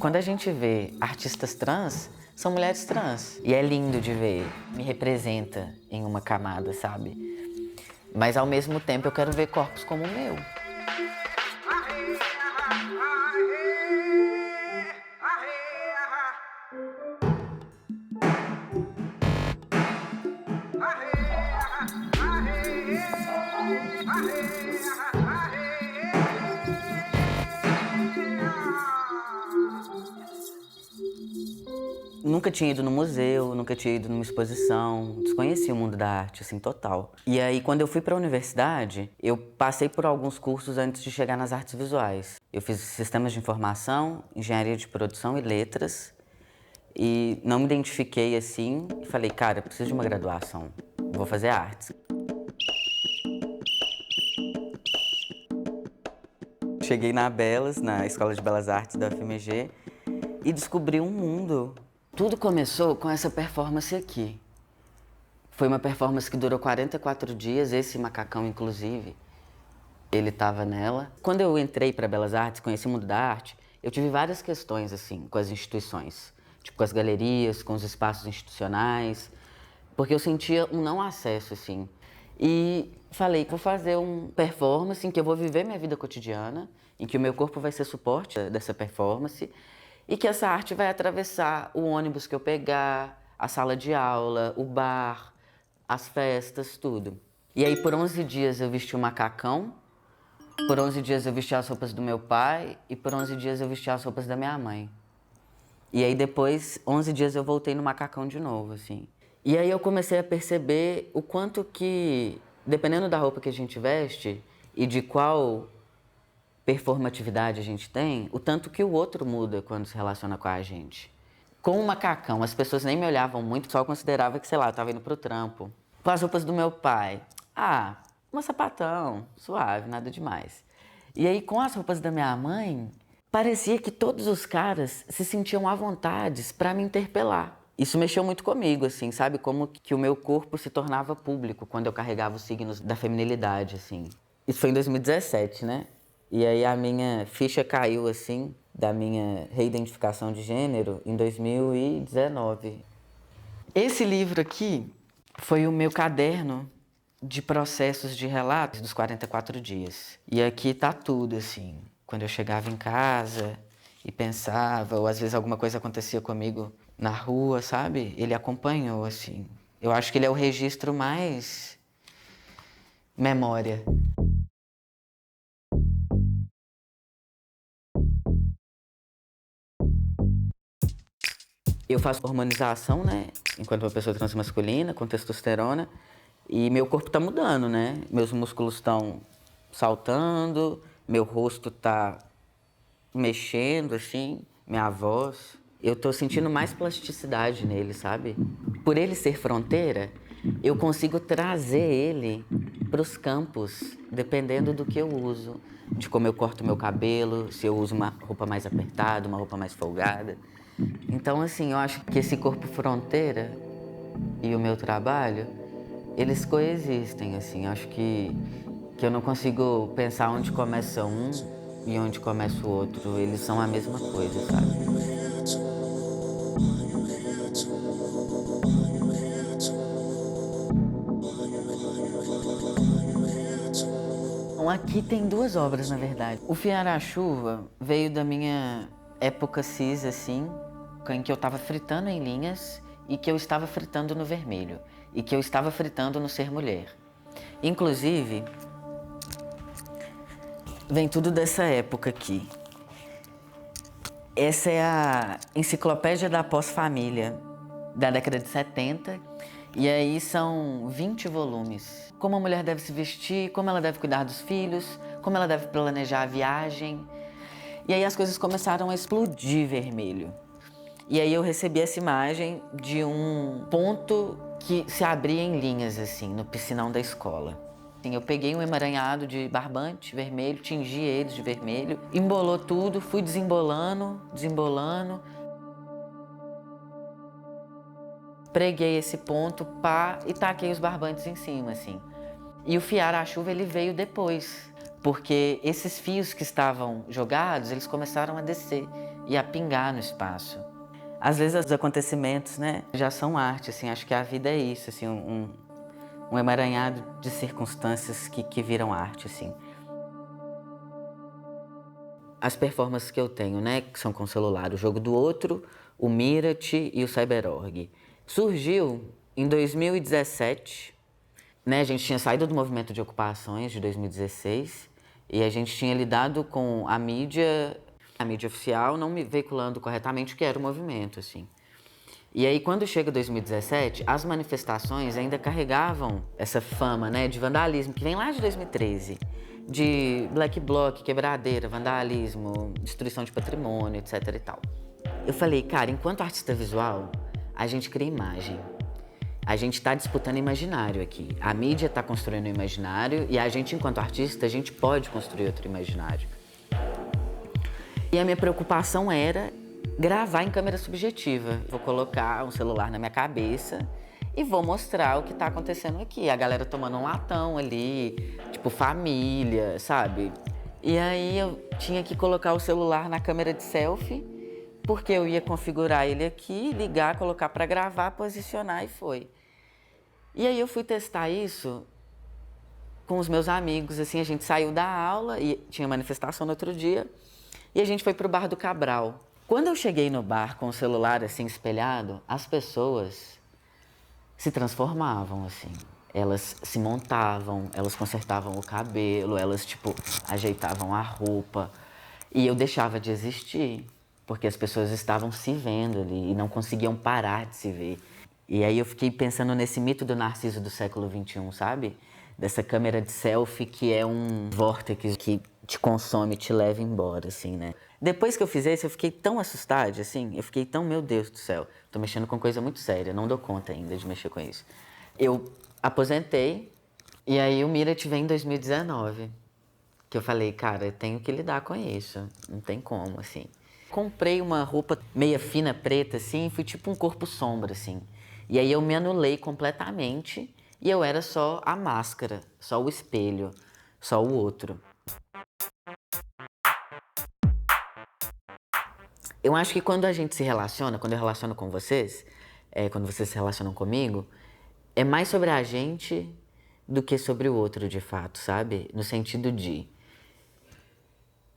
Quando a gente vê artistas trans, são mulheres trans. E é lindo de ver, me representa em uma camada, sabe? Mas ao mesmo tempo eu quero ver corpos como o meu. Nunca tinha ido no museu, nunca tinha ido numa exposição, desconhecia o mundo da arte, assim, total. E aí, quando eu fui para a universidade, eu passei por alguns cursos antes de chegar nas artes visuais. Eu fiz sistemas de informação, engenharia de produção e letras, e não me identifiquei assim, e falei, cara, eu preciso de uma graduação, vou fazer artes. Cheguei na Belas, na Escola de Belas Artes da UFMG, e descobri um mundo. Tudo começou com essa performance aqui. Foi uma performance que durou 44 dias, esse macacão inclusive, ele estava nela. Quando eu entrei para Belas Artes, conheci o mundo da arte, eu tive várias questões assim com as instituições, tipo com as galerias, com os espaços institucionais, porque eu sentia um não acesso assim. E falei, vou fazer uma performance em que eu vou viver minha vida cotidiana, em que o meu corpo vai ser suporte dessa performance, e que essa arte vai atravessar o ônibus que eu pegar, a sala de aula, o bar, as festas, tudo. E aí por 11 dias eu vesti o macacão, por 11 dias eu vesti as roupas do meu pai e por 11 dias eu vesti as roupas da minha mãe. E aí depois, 11 dias eu voltei no macacão de novo, assim. E aí eu comecei a perceber o quanto que, dependendo da roupa que a gente veste e de qual performatividade a gente tem, o tanto que o outro muda quando se relaciona com a gente. Com o macacão, as pessoas nem me olhavam muito, só considerava que, sei lá, eu tava indo pro trampo. Com as roupas do meu pai, um sapatão, suave, nada demais. E aí, com as roupas da minha mãe, parecia que todos os caras se sentiam à vontade para me interpelar. Isso mexeu muito comigo, assim, sabe? Como que o meu corpo se tornava público quando eu carregava os signos da feminilidade, assim. Isso foi em 2017, né? E aí a minha ficha caiu, assim, da minha reidentificação de gênero em 2019. Esse livro aqui foi o meu caderno de processos de relatos dos 44 dias. E aqui tá tudo, assim. Quando eu chegava em casa e pensava, ou às vezes alguma coisa acontecia comigo na rua, sabe? Ele acompanhou, assim. Eu acho que ele é o registro mais memória. Eu faço hormonização, né? Enquanto uma pessoa transmasculina, com testosterona. E meu corpo tá mudando, né? Meus músculos estão saltando, meu rosto tá mexendo, assim, minha voz. Eu tô sentindo mais plasticidade nele, sabe? Por ele ser fronteira, eu consigo trazer ele pros campos, dependendo do que eu uso. De como eu corto meu cabelo, se eu uso uma roupa mais apertada, uma roupa mais folgada. Então, assim, eu acho que esse corpo fronteira e o meu trabalho, eles coexistem, assim. Eu acho que eu não consigo pensar onde começa um e onde começa o outro. Eles são a mesma coisa, sabe? Bom, aqui tem duas obras, na verdade. O Fiar-a-Chuva veio da minha época cis, assim, em que eu estava fritando em linhas e que eu estava fritando no vermelho. E que eu estava fritando no ser mulher. Inclusive, vem tudo dessa época aqui. Essa é a Enciclopédia da Pós-Família, da década de 70. E aí são 20 volumes. Como a mulher deve se vestir, como ela deve cuidar dos filhos, como ela deve planejar a viagem. E aí as coisas começaram a explodir vermelho. E aí eu recebi essa imagem de um ponto que se abria em linhas, assim, no piscinão da escola. assim. Eu peguei um emaranhado de barbante vermelho, tingi eles de vermelho, embolou tudo, fui desembolando, preguei esse ponto, pá, e taquei os barbantes em cima, assim. E o fiar à chuva, ele veio depois, porque esses fios que estavam jogados, eles começaram a descer e a pingar no espaço. Às vezes os acontecimentos, né, já são arte, assim, acho que a vida é isso, assim, um emaranhado de circunstâncias que viram arte, assim. As performances que eu tenho, né, que são com o celular, o Jogo do Outro, o Mirat e o Cyberorg. Surgiu em 2017, né, a gente tinha saído do movimento de ocupações de 2016 e a gente tinha lidado com a mídia oficial não me veiculando corretamente o que era o movimento, assim. E aí, quando chega 2017, as manifestações ainda carregavam essa fama, né, de vandalismo, que vem lá de 2013, de black bloc, quebradeira, vandalismo, destruição de patrimônio, etc e tal. Eu falei, cara, enquanto artista visual, a gente cria imagem. A gente está disputando imaginário aqui. A mídia está construindo um imaginário e a gente, enquanto artista, a gente pode construir outro imaginário. E a minha preocupação era gravar em câmera subjetiva. Vou colocar um celular na minha cabeça e vou mostrar o que tá acontecendo aqui. A galera tomando um latão ali, tipo família, sabe? E aí eu tinha que colocar o celular na câmera de selfie, porque eu ia configurar ele aqui, ligar, colocar para gravar, posicionar e foi. E aí eu fui testar isso com os meus amigos, assim, a gente saiu da aula e tinha manifestação no outro dia. E a gente foi pro bar do Cabral. Quando eu cheguei no bar com o celular assim espelhado, as pessoas se transformavam assim. Elas se montavam, elas consertavam o cabelo, elas tipo ajeitavam a roupa. E eu deixava de existir, porque as pessoas estavam se vendo ali e não conseguiam parar de se ver. E aí eu fiquei pensando nesse mito do Narciso do século XXI, sabe? Dessa câmera de selfie que é um vórtice que te consome, te leva embora, assim, né? Depois que eu fiz isso, eu fiquei tão assustada, assim, eu fiquei tão, meu Deus do céu, tô mexendo com coisa muito séria, não dou conta ainda de mexer com isso. Eu aposentei, e aí o Mirat vem em 2019, que eu falei, cara, eu tenho que lidar com isso, não tem como, assim. Comprei uma roupa meia fina, preta, assim, fui tipo um corpo sombra, assim. E aí eu me anulei completamente, e eu era só a máscara, só o espelho, só o outro. Eu acho que quando a gente se relaciona, quando eu relaciono com vocês, quando vocês se relacionam comigo, é mais sobre a gente do que sobre o outro, de fato, sabe? No sentido de...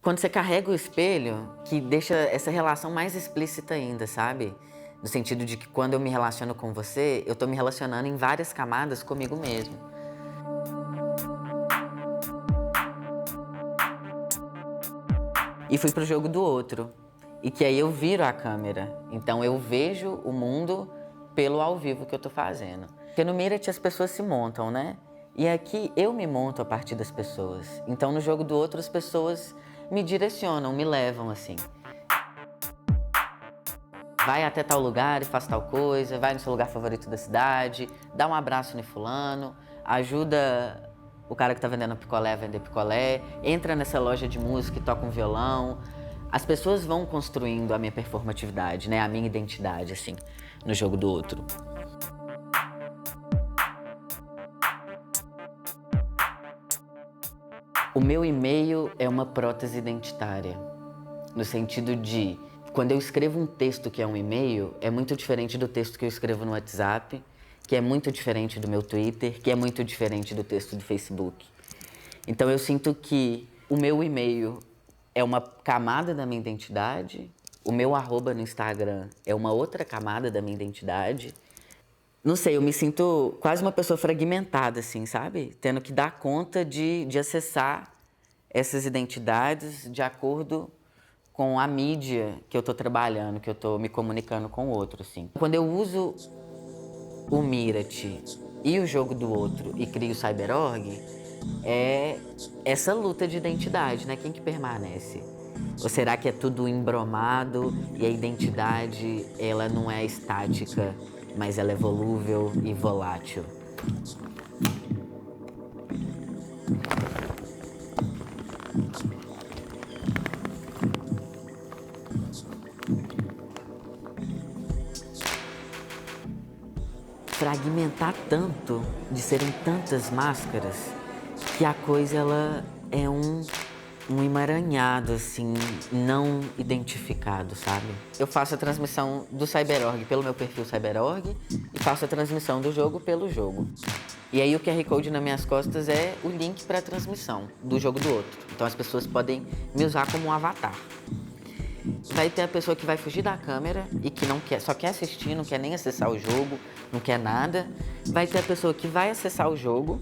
Quando você carrega o espelho, que deixa essa relação mais explícita ainda, sabe? No sentido de que quando eu me relaciono com você, eu tô me relacionando em várias camadas comigo mesmo. E fui pro jogo do outro. E que aí eu viro a câmera. Então eu vejo o mundo pelo ao vivo que eu tô fazendo. Porque no Mirat as pessoas se montam, né? E aqui eu me monto a partir das pessoas. Então no jogo do outro as pessoas me direcionam, me levam assim. Vai até tal lugar e faz tal coisa, vai no seu lugar favorito da cidade, dá um abraço no fulano, ajuda o cara que tá vendendo picolé a vender picolé, entra nessa loja de música e toca um violão. As pessoas vão construindo a minha performatividade, né? A minha identidade, assim, no jogo do outro. O meu e-mail é uma prótese identitária, no sentido de, quando eu escrevo um texto que é um e-mail, é muito diferente do texto que eu escrevo no WhatsApp, que é muito diferente do meu Twitter, que é muito diferente do texto do Facebook. Então eu sinto que o meu e-mail é uma camada da minha identidade, o meu arroba no Instagram é uma outra camada da minha identidade. Não sei, eu me sinto quase uma pessoa fragmentada, assim, sabe? Tendo que dar conta de acessar essas identidades de acordo com a mídia que eu tô trabalhando, que eu tô me comunicando com o outro, assim. Quando eu uso o Mirat e o jogo do outro e crio o Cyberorg, é essa luta de identidade, né? Quem que permanece? Ou será que é tudo embromado e a identidade, ela não é estática, mas ela é volúvel e volátil? fragmentar tanto, de serem tantas máscaras, que a coisa ela é um emaranhado, assim, não identificado, sabe? Eu faço a transmissão do CyberOrg pelo meu perfil CyberOrg e faço a transmissão do jogo pelo jogo. E aí o QR Code nas minhas costas é o link para a transmissão do jogo do outro. Então as pessoas podem me usar como um avatar. Vai ter a pessoa que vai fugir da câmera e que não quer, só quer assistir, não quer nem acessar o jogo, não quer nada. Vai ter a pessoa que vai acessar o jogo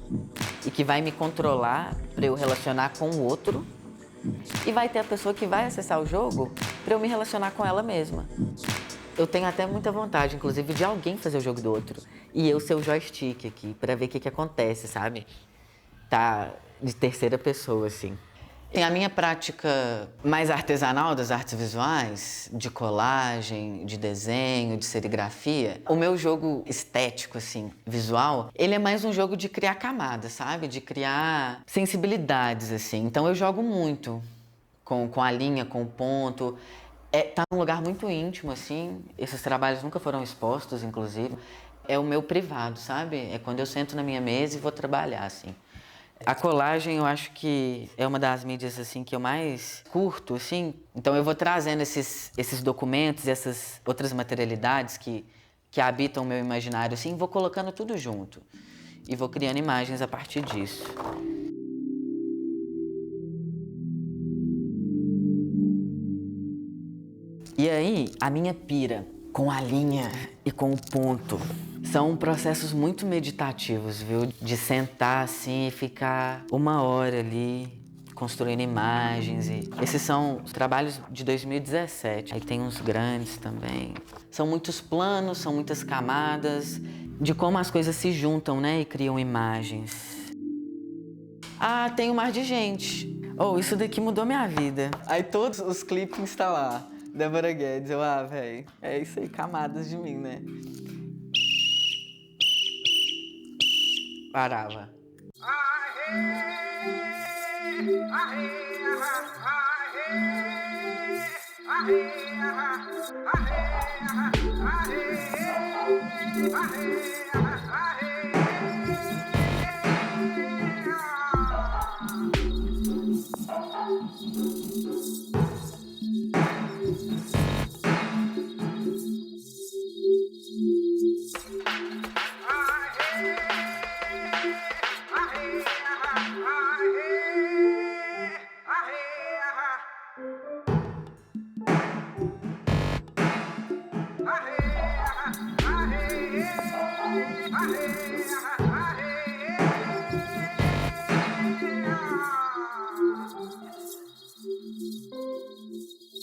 e que vai me controlar para eu relacionar com o outro. E vai ter a pessoa que vai acessar o jogo para eu me relacionar com ela mesma. Eu tenho até muita vontade, inclusive, de alguém fazer o jogo do outro. E eu ser o joystick aqui, para ver o que acontece, sabe? Tá de terceira pessoa, assim. Em a minha prática mais artesanal das artes visuais, de colagem, de desenho, de serigrafia, o meu jogo estético, assim, visual, ele é mais um jogo de criar camadas, sabe? De criar sensibilidades, assim. Então eu jogo muito com a linha, com o ponto. Tá num lugar muito íntimo, assim. Esses trabalhos nunca foram expostos, inclusive. É o meu privado, sabe? É quando eu sento na minha mesa e vou trabalhar, assim. A colagem, eu acho que é uma das mídias, assim, que eu mais curto, assim. Então eu vou trazendo esses documentos e essas outras materialidades que habitam o meu imaginário, assim, vou colocando tudo junto. E vou criando imagens a partir disso. E aí, a minha pira com a linha e com o ponto são processos muito meditativos, viu? De sentar assim e ficar uma hora ali construindo imagens. E esses são os trabalhos de 2017. Aí tem uns grandes também. São muitos planos, são muitas camadas de como as coisas se juntam, né? E criam imagens. Ah, tem um mar de gente. Oh, isso daqui mudou minha vida. Aí todos os clippings tá lá. Débora Guedes, velho, é isso aí, camadas de mim, né? Parava.